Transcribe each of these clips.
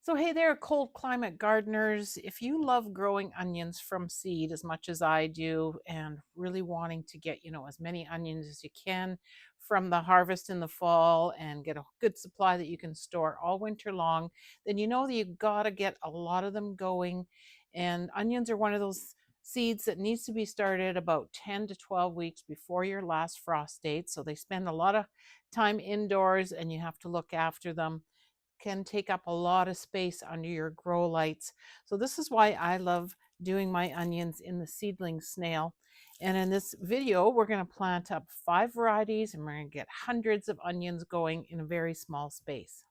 So, hey there, cold climate gardeners. If you love growing onions from seed as much as I do and really wanting to get, as many onions as you can from the harvest in the fall and get a good supply that you can store all winter long, then you know that you got to get a lot of them going. And onions are one of those seeds that needs to be started about 10 to 12 weeks before your last frost date. So, they spend a lot of time indoors and you have to look after them, can take up a lot of space under your grow lights. So this is why I love doing my onions in the seedling snail. And in this video, we're going to plant up 5 varieties and we're going to get hundreds of onions going in a very small space.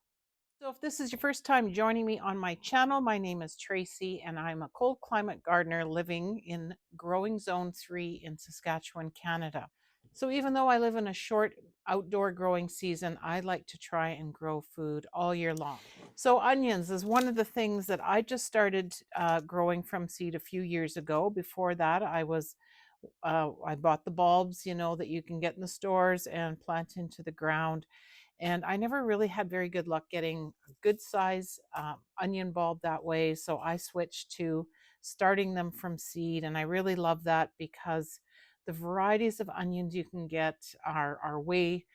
So if this is your first time joining me on my channel, my name is Tracy and I'm a cold climate gardener living in growing zone 3 in Saskatchewan, Canada. So even though I live in a short outdoor growing season, I like to try and grow food all year long. So onions is one of the things that I just started growing from seed a few years ago. Before that, I bought the bulbs, that you can get in the stores and plant into the ground. And I never really had very good luck getting a good size onion bulb that way. So I switched to starting them from seed. And I really love that because the varieties of onions you can get are way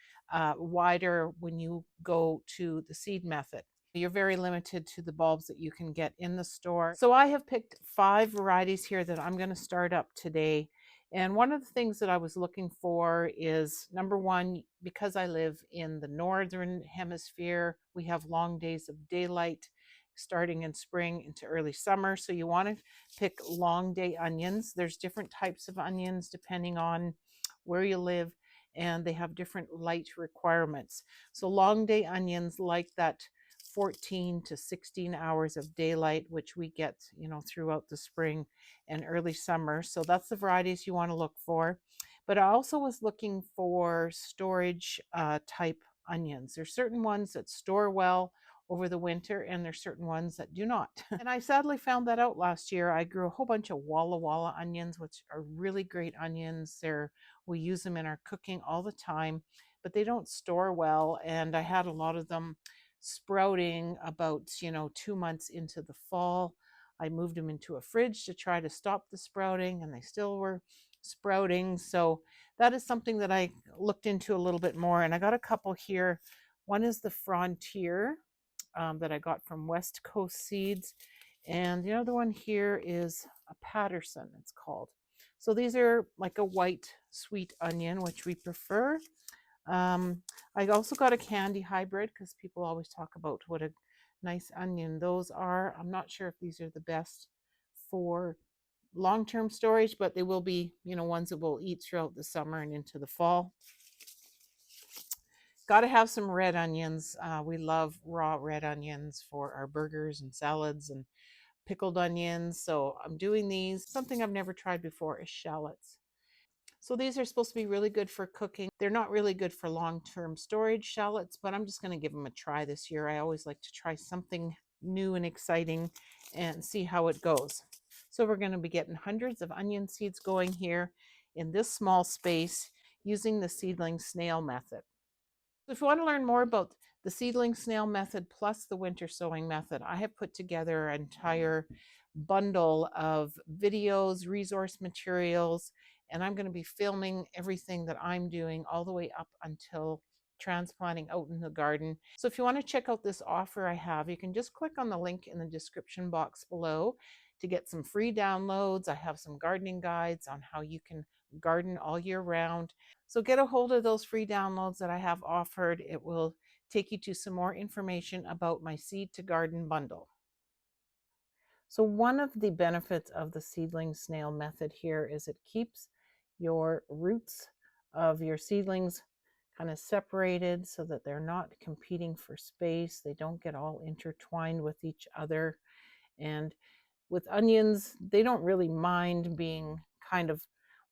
wider when you go to the seed method. You're very limited to the bulbs that you can get in the store. So I have picked 5 varieties here that I'm going to start up today. And one of the things that I was looking for is, number one, because I live in the northern hemisphere, we have long days of daylight starting in spring into early summer. So you want to pick long day onions. There's different types of onions depending on where you live, and they have different light requirements. So long day onions like that 14 to 16 hours of daylight, which we get, throughout the spring and early summer. So that's the varieties you want to look for. But I also was looking for storage type onions. There's certain ones that store well over the winter, and there's certain ones that do not. And I sadly found that out last year. I grew a whole bunch of Walla Walla onions, which are really great onions. We use them in our cooking all the time, but they don't store well. And I had a lot of them sprouting about 2 months into the fall. I moved them into a fridge to try to stop the sprouting, and they still were sprouting. So that is something that I looked into a little bit more, and I got a couple here. One is the Frontier that I got from West Coast Seeds, and the other one here is a Patterson, it's called. So these are like a white sweet onion, which we prefer. I also got a candy hybrid because people always talk about what a nice onion those are. I'm not sure if these are the best for long-term storage, but they will be, ones that we'll eat throughout the summer and into the fall. Got to have some red onions. We love raw red onions for our burgers and salads and pickled onions. So I'm doing these. Something I've never tried before is shallots. So these are supposed to be really good for cooking. They're not really good for long-term storage, shallots, but I'm just going to give them a try this year. I always like to try something new and exciting and see how it goes. So we're going to be getting hundreds of onion seeds going here in this small space using the seedling snail method. If you want to learn more about the seedling snail method plus the winter sowing method, I have put together an entire bundle of videos, resource materials, and I'm going to be filming everything that I'm doing all the way up until transplanting out in the garden. So if you want to check out this offer I have, you can just click on the link in the description box below to get some free downloads. I have some gardening guides on how you can garden all year round. So get a hold of those free downloads that I have offered. It will take you to some more information about my Seed to Garden bundle. So one of the benefits of the seedling snail method here is it keeps your roots of your seedlings kind of separated so that they're not competing for space. They don't get all intertwined with each other. And with onions, they don't really mind being kind of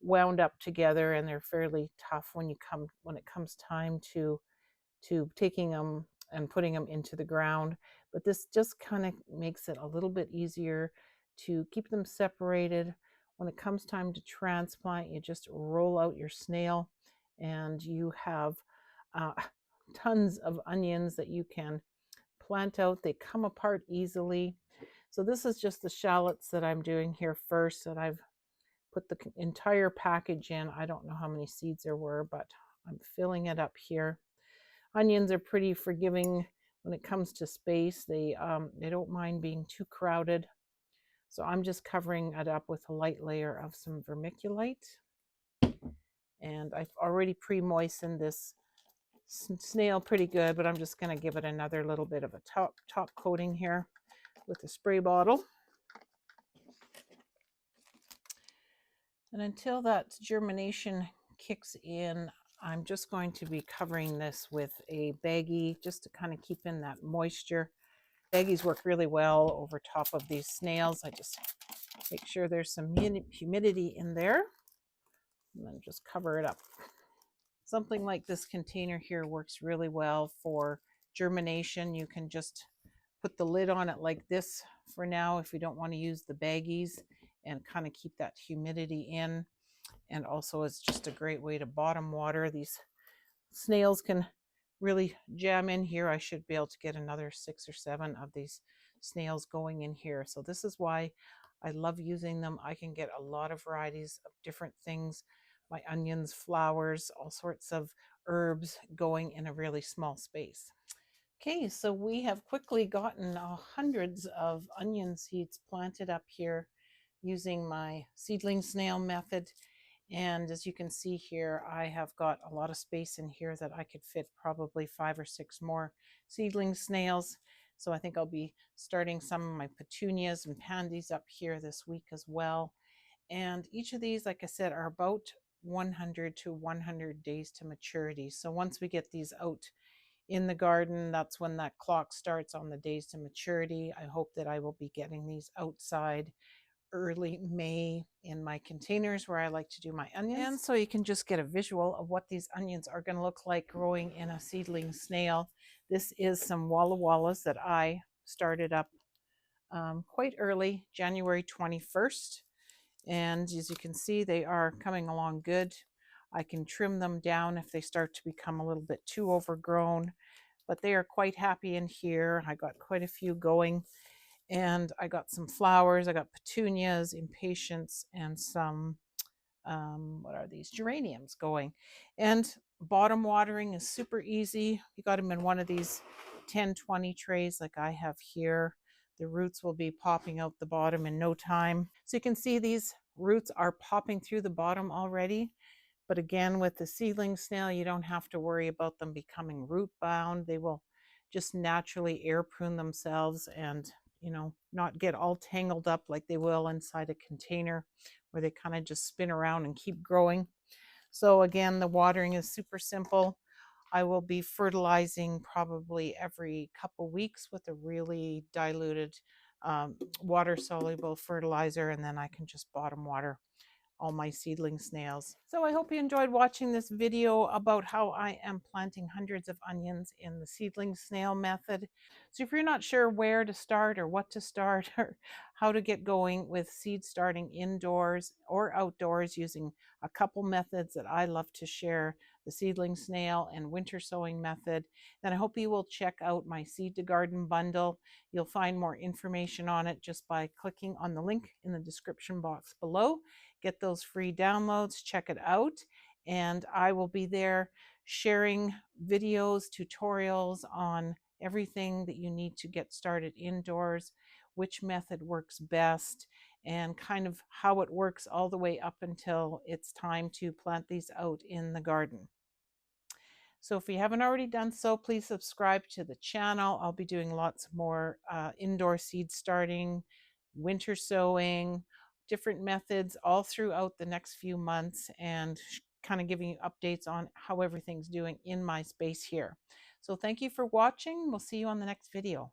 wound up together, and they're fairly tough when it comes time to taking them and putting them into the ground. But this just kind of makes it a little bit easier to keep them separated. When it comes time to transplant, you just roll out your snail and you have uh, tons of onions that you can plant out. They come apart easily. So this is just the shallots that I'm doing here first, and I've put the entire package in. I don't know how many seeds there were, but I'm filling it up here. Onions are pretty forgiving when it comes to space. They don't mind being too crowded. So I'm just covering it up with a light layer of some vermiculite. And I've already pre-moistened this snail pretty good, but I'm just going to give it another little bit of a top coating here with a spray bottle. And until that germination kicks in, I'm just going to be covering this with a baggie just to kind of keep in that moisture. Baggies work really well over top of these snails. I just make sure there's some humidity in there and then just cover it up. Something like this container here works really well for germination. You can just put the lid on it like this for now if you don't want to use the baggies, and kind of keep that humidity in. And also it's just a great way to bottom water. These snails can really jam in here. I should be able to get another 6 or 7 of these snails going in here. So this is why I love using them. I can get a lot of varieties of different things, my onions, flowers, all sorts of herbs going in a really small space. Okay, so we have quickly gotten hundreds of onion seeds planted up here using my seedling snail method. And as you can see here, I have got a lot of space in here that I could fit probably 5 or 6 more seedling snails. So I think I'll be starting some of my petunias and pansies up here this week as well. And each of these, like I said, are about 100 to 100 days to maturity. So once we get these out in the garden, that's when that clock starts on the days to maturity. I hope that I will be getting these outside early May in my containers where I like to do my onions. And so you can just get a visual of what these onions are going to look like growing in a seedling snail. This is some Walla Wallas that I started up quite early, January 21st. And as you can see, they are coming along good. I can trim them down if they start to become a little bit too overgrown, but they are quite happy in here. I got quite a few going. And I got some flowers. I got petunias, impatiens, and some, what are these? Geraniums going. And bottom watering is super easy. You got them in one of these 10-20 trays like I have here. The roots will be popping out the bottom in no time. So you can see these roots are popping through the bottom already. But again, with the seedling snail, you don't have to worry about them becoming root bound. They will just naturally air prune themselves and, not get all tangled up like they will inside a container where they kind of just spin around and keep growing. So again, the watering is super simple. I will be fertilizing probably every couple weeks with a really diluted water soluble fertilizer, and then I can just bottom water all my seedling snails. So I hope you enjoyed watching this video about how I am planting hundreds of onions in the seedling snail method. So if you're not sure where to start or what to start or how to get going with seed starting indoors or outdoors using a couple methods that I love to share, the seedling snail and winter sowing method, then I hope you will check out my Seed to Garden bundle. You'll find more information on it just by clicking on the link in the description box below. Get those free downloads, check it out, and I will be there sharing videos, tutorials on everything that you need to get started indoors, which method works best, and kind of how it works all the way up until it's time to plant these out in the garden. So if you haven't already done so, please subscribe to the channel. I'll be doing lots more indoor seed starting, winter sowing, different methods all throughout the next few months, and kind of giving you updates on how everything's doing in my space here. So thank you for watching. We'll see you on the next video.